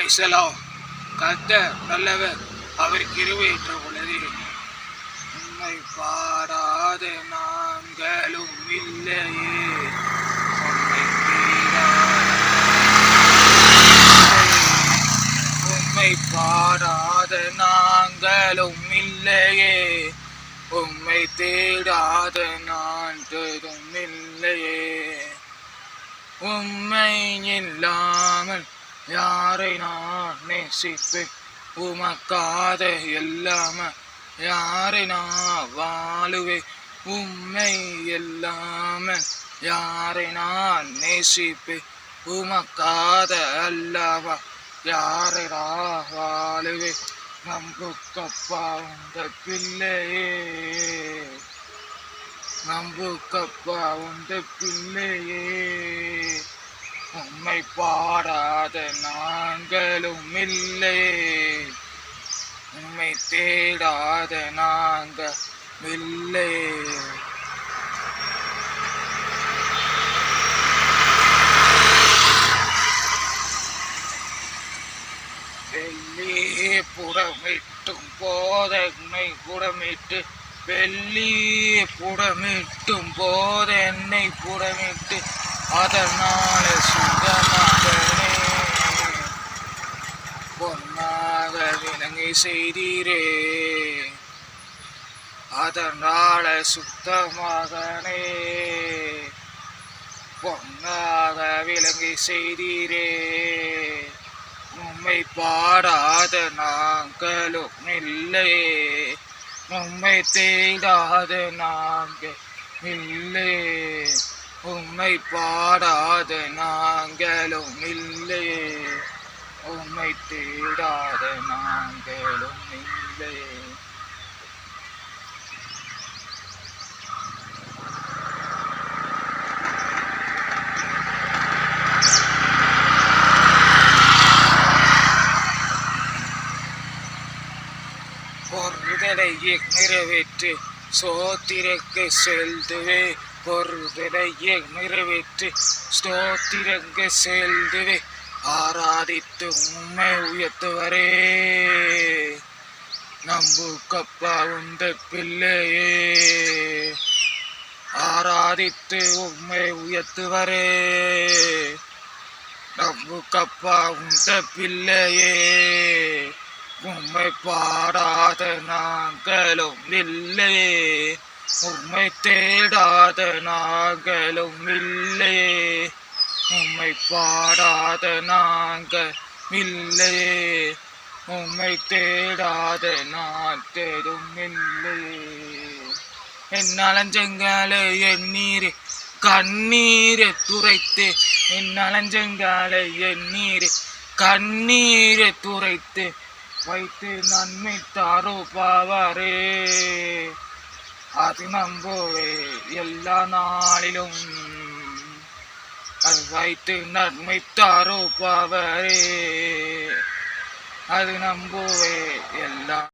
பிரைசலோ கர்த்தர் நல்லவர், அவர் கிருபையற்ற உள்ளது. உம்மை பாடாத நாங்களும் இல்லையே, உம்மை பாடாத நாங்களும் இல்லையே, உம்மை தேடாத நாங்களும் இல்லையே. உம்மை இல்லாமல் யாரை நான் நேசிப்பேன், உமக்காத எல்லாம யாரை நான் வாழுவேன். உம்மை எல்லாம யாரை நான் நேசிப்பேன், உமக்காத அல்லவா யாரை நான் வாழுவேன். நம்புக்கப்பா உந்த பிள்ளையே, நம்புக்கப்பா உந்த பிள்ளையே. உம்மை பாடாத நாங்களும் இல்லையே, உம்மை தேடாத நாங்கள் இல்லையே. வெள்ளியே புடமிட்டும் போதென்னை புடமிட்டு, வெள்ளியே புடமிட்டும் போதென்னை புடமிட்டு, அதனால சுகமகனே பொன்னாக விளங்கி செய்தீரே. அதனால சுத்தமகனே பொன்னாக விளங்கி செய்தீரே. உம்மை பாடாத நாங்களும் இல்லையே, உம்மை தேடாத நாங்கள் இல்லையே. உம்மை பாடாத நாங்களும் இல்லையே, உம்மை தேடாத நாங்களும் இல்லையே. பொறுதலையை நிறைவேற்று சோத்திரக்கு செல்துவே, பொறுதலையை நிறைவேற்று ஸ்தோத்திரங்க செல்துவே. ஆராதித்து உம்மை உயர்த்துவரே, நம்புக்கப்பா உந்த பிள்ளையே. ஆராதித்து உம்மை உயர்த்துவரே, நம்புக்கப்பா உந்த பிள்ளையே. உம்மை பாடாத நாங்களும் இல்லையே, உம்மை தேடாத நாங்களும் இல்லையே. உம்மை பாடாத நாங்கள் இல்லையே, உம்மை தேடாத நாங்களும் இல்லையே. என்னாலஞ்சங்களை எண்ணீரே கண்ணீரை துரைத்து, என்னாலஞ்சங்களை எண்ணீரே கண்ணீரை துரைத்து வைத்து நன்மை தருபவரே. அது நம்புவே எல்லா நாளிலும், அது வைத்து நன்மை தருபவரே. அது நம்புவே எல்லா